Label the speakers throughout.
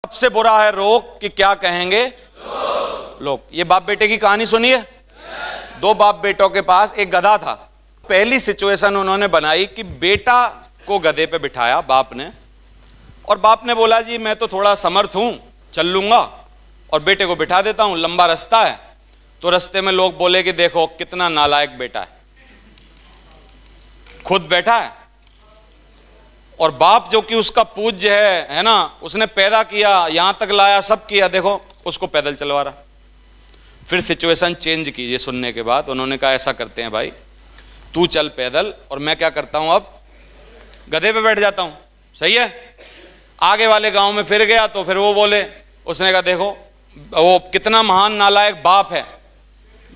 Speaker 1: सबसे बुरा है रोग कि क्या कहेंगे लोग। ये बाप बेटे की कहानी सुनिए। दो बाप बेटों के पास एक गधा था। पहली सिचुएशन उन्होंने बनाई कि बेटा को गधे पे बिठाया बाप ने, और बाप ने बोला जी मैं तो थोड़ा समर्थ हूं, चल लूंगा और बेटे को बिठा देता हूं, लंबा रास्ता है। तो रास्ते में लोग बोले कि देखो कितना नालायक बेटा है, खुद बैठा है और बाप जो कि उसका पूज्य है ना, उसने पैदा किया, यहां तक लाया, सब किया, देखो उसको पैदल चलवा रहा। फिर सिचुएशन चेंज की। ये सुनने के बाद उन्होंने कहा ऐसा करते हैं भाई, तू चल पैदल और मैं क्या करता हूं, अब गधे पे बैठ जाता हूं, सही है। आगे वाले गांव में फिर गया तो फिर वो बोले, उसने कहा देखो वो कितना महान नालायक बाप है,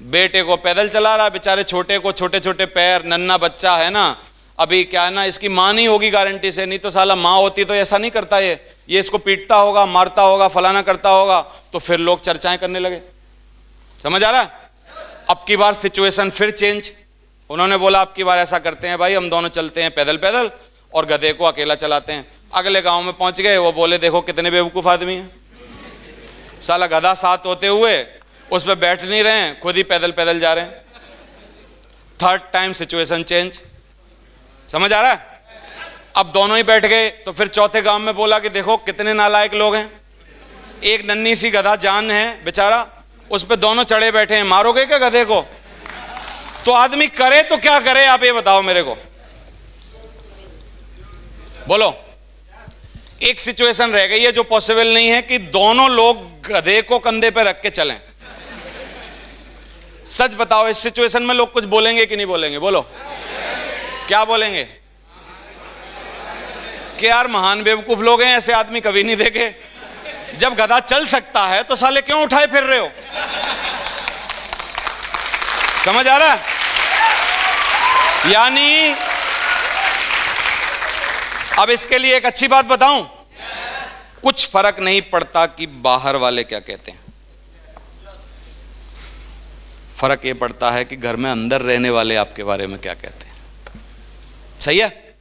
Speaker 1: बेटे को पैदल चला रहा, बेचारे छोटे को छोटे छोटे पैर, नन्हा बच्चा है ना, अभी क्या है ना, इसकी मां नहीं होगी गारंटी से, नहीं तो साला मां होती तो ऐसा नहीं करता, ये इसको पीटता होगा, मारता होगा, फलाना करता होगा। तो फिर लोग चर्चाएं करने लगे। समझ आ रहा है? अब की बार सिचुएशन फिर चेंज। उन्होंने बोला अब की बार ऐसा करते हैं भाई, हम दोनों चलते हैं पैदल पैदल और गधे को अकेला चलाते हैं। अगले गांव में पहुंच गए, वो बोले देखो कितने बेवकूफ आदमी हैं, साला गधा साथ होते हुए उस पर बैठ नहीं रहे हैं, खुद ही पैदल पैदल जा रहे हैं। Third time situation change. समझ आ रहा है? अब दोनों ही बैठ गए। तो फिर चौथे गांव में बोला कि देखो कितने नालायक लोग हैं, एक नन्ही सी गधा जान है बेचारा, उस पे दोनों चढ़े बैठे हैं, मारोगे क्या गधे को? तो आदमी करे तो क्या करे, आप ये बताओ मेरे को, बोलो। एक सिचुएशन रह गई है जो पॉसिबल नहीं है कि दोनों लोग गधे को कंधे पे रख के चलें। सच बताओ, इस सिचुएशन में लोग कुछ बोलेंगे कि नहीं बोलेंगे? बोलो, क्या बोलेंगे? कि यार महान बेवकूफ लोग हैं, ऐसे आदमी कभी नहीं देखे। जब गधा चल सकता है तो साले क्यों उठाए फिर रहे हो? समझ आ रहा है? यानी अब इसके लिए एक अच्छी बात बताऊं, कुछ फर्क नहीं पड़ता कि बाहर वाले क्या कहते हैं, फर्क ये पड़ता है कि घर में अंदर रहने वाले आपके बारे में क्या कहते हैं। सही है?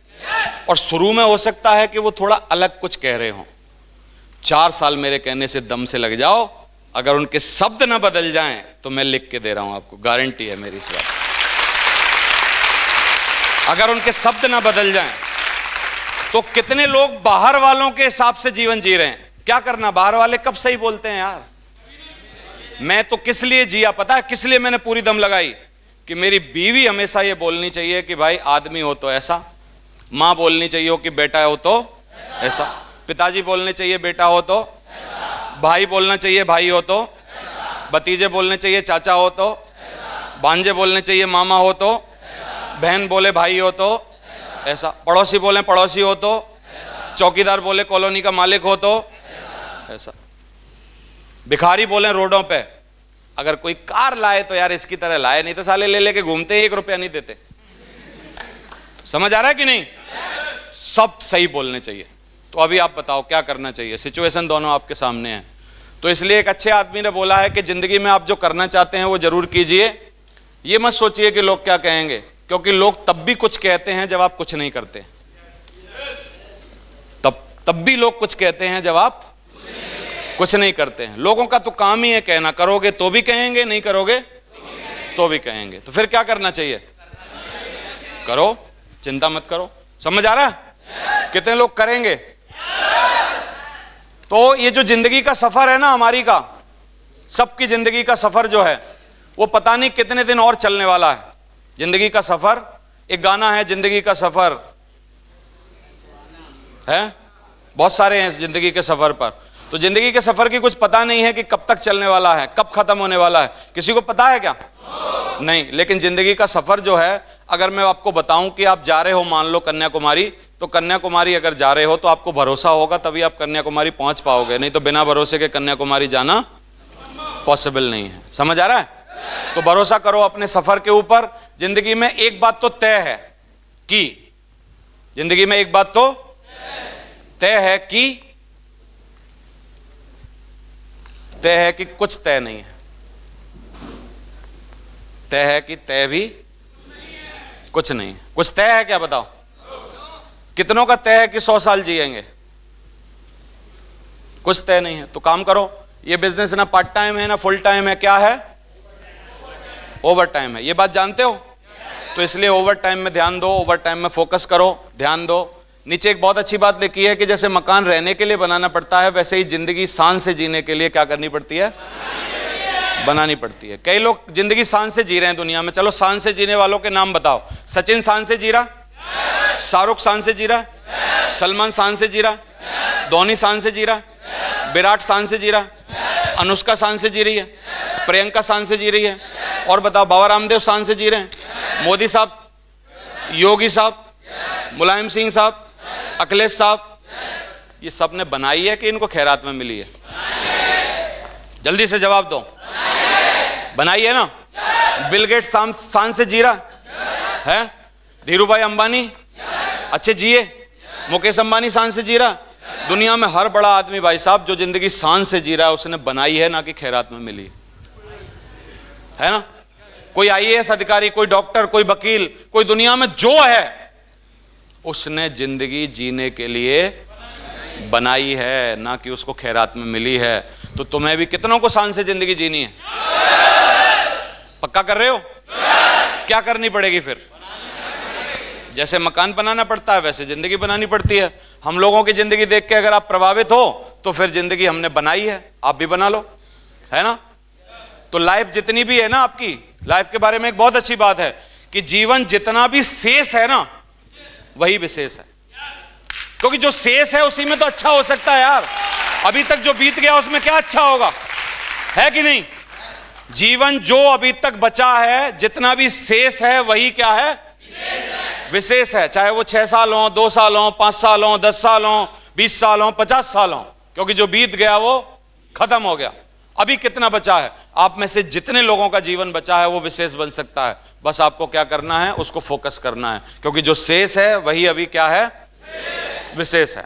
Speaker 1: और शुरू में हो सकता है कि वो थोड़ा अलग कुछ कह रहे हो। 4 साल मेरे कहने से दम से लग जाओ, अगर उनके शब्द ना बदल जाएं तो मैं लिख के दे रहा हूं आपको, गारंटी है मेरी इस बात। अगर उनके शब्द ना बदल जाएं तो कितने लोग बाहर वालों के हिसाब से जीवन जी रहे हैं। क्या करना, बाहर वाले कब सही बोलते हैं यार। मैं तो किस लिए जिया पता है, किस लिए मैंने पूरी दम लगाई कि मेरी बीवी हमेशा ये बोलनी चाहिए कि भाई आदमी हो तो ऐसा, मां बोलनी चाहिए हो कि बेटा हो तो ऐसा, पिताजी बोलने चाहिए बेटा हो तो, भाई बोलना चाहिए भाई हो तो, भतीजे बोलने चाहिए चाचा हो तो, भांजे बोलने चाहिए मामा हो तो, बहन बोले भाई हो तो ऐसा, पड़ोसी बोले पड़ोसी हो तो, चौकीदार बोले कॉलोनी का मालिक हो तो ऐसा, भिखारी बोले रोडों पे, अगर कोई कार लाए तो यार इसकी तरह लाए, नहीं तो साले ले लेके घूमते ही 1 रुपया नहीं देते। समझ आ रहा है कि नहीं? सब सही बोलने चाहिए। तो अभी आप बताओ क्या करना चाहिए। सिचुएशन दोनों आपके सामने है। तो इसलिए एक अच्छे आदमी ने बोला है कि जिंदगी में आप जो करना चाहते हैं वो जरूर कीजिए। ये मत सोचिए कि लोग क्या कहेंगे, क्योंकि लोग तब भी कुछ कहते हैं जब आप कुछ नहीं करते। तब भी लोग कुछ कहते हैं जब आप कुछ नहीं करते हैं। लोगों का तो काम ही है कहना, करोगे तो भी कहेंगे, नहीं करोगे तो भी कहेंगे। तो फिर क्या करना चाहिए? करो, चिंता मत करो। समझ आ रहा है? कितने लोग करेंगे? तो ये जो जिंदगी का सफर है ना हमारी का, सबकी जिंदगी का सफर जो है वो पता नहीं कितने दिन और चलने वाला है। जिंदगी का सफर, एक गाना है जिंदगी का सफर है, बहुत सारे हैं जिंदगी के सफर पर। तो जिंदगी के सफर की कुछ पता नहीं है कि कब तक चलने वाला है, कब खत्म होने वाला है। किसी को पता है क्या? नहीं। लेकिन जिंदगी का सफर जो है, अगर मैं आपको बताऊं कि आप जा रहे हो मान लो कन्याकुमारी, तो कन्याकुमारी अगर जा रहे हो तो आपको भरोसा होगा तभी आप कन्याकुमारी पहुंच पाओगे, नहीं तो बिना भरोसे के कन्याकुमारी जाना पॉसिबल नहीं है। समझ आ रहा है? तो भरोसा करो अपने सफर के ऊपर। जिंदगी में एक बात तो तय है कि जिंदगी में एक बात तो तय है कि कुछ तय नहीं है। तय है कि तय भी कुछ नहीं है। कुछ तय है क्या बताओ? कितनों का तय है कि 100 साल जिएंगे? कुछ तय नहीं है। तो काम करो, ये बिजनेस ना पार्ट टाइम है ना फुल टाइम है, क्या है? ओवर टाइम है। ये बात जानते हो? तो इसलिए ओवर टाइम में ध्यान दो, ओवर टाइम में फोकस करो, ध्यान दो। नीचे एक बहुत अच्छी बात लिखी है कि जैसे मकान रहने के लिए बनाना पड़ता है, वैसे ही जिंदगी शान से जीने के लिए क्या करनी पड़ती है? बनानी पड़ती है। कई लोग जिंदगी शान से जी रहे हैं दुनिया में। चलो शान से जीने वालों के नाम बताओ। सचिन शान से जी रहा, शाहरुख शान से जी रहा, सलमान शान से जी रहा, धोनी शान से जी रहा, विराट शान से जी रहा, अनुष्का शान से जी रही है, प्रियंका शान से जी रही है। और बताओ, बाबा रामदेव शान से जी रहे हैं, मोदी साहब, योगी साहब, मुलायम सिंह साहब, अखिलेश साहब, ये सब ने बनाई है कि इनको खैरात में मिली है? जल्दी से जवाब दो। बनाई है ना? बिल गेट शान से जी रहा है, धीरू भाई अंबानी अच्छे जिए, मुकेश अंबानी शान से जी रहा। दुनिया में हर बड़ा आदमी भाई साहब जो जिंदगी शान से जी रहा है, उसने बनाई है, ना कि खैरात में मिली है ना? कोई आईएएस अधिकारी, कोई डॉक्टर, कोई वकील, कोई दुनिया में जो है, उसने जिंदगी जीने के लिए बनाई है, ना कि उसको खैरात में मिली है। तो तुम्हें भी कितनों को शान से जिंदगी जीनी है? पक्का कर रहे हो? क्या करनी पड़ेगी फिर? जैसे मकान बनाना पड़ता है, वैसे जिंदगी बनानी पड़ती है। हम लोगों की जिंदगी देख के अगर आप प्रभावित हो, तो फिर जिंदगी हमने बनाई है, आप भी बना लो, है ना? तो लाइफ जितनी भी है ना, आपकी लाइफ के बारे में एक बहुत अच्छी बात है कि जीवन जितना भी शेष है ना, वही विशेष है। क्योंकि जो शेष है उसी में तो अच्छा हो सकता है यार। अभी तक जो बीत गया उसमें क्या अच्छा होगा, है कि नहीं? जीवन जो अभी तक बचा है, जितना भी शेष है, वही क्या है? विशेष है। चाहे वो 6 साल हो, 2 साल हो, 5 साल हो, 10 साल हो, 20 साल हो, 50 साल हो, क्योंकि जो बीत गया वो खत्म हो गया। अभी कितना बचा है? आप में से जितने लोगों का जीवन बचा है वो विशेष बन सकता है। बस आपको क्या करना है? उसको फोकस करना है, क्योंकि जो शेष है वही अभी क्या है? विशेष है।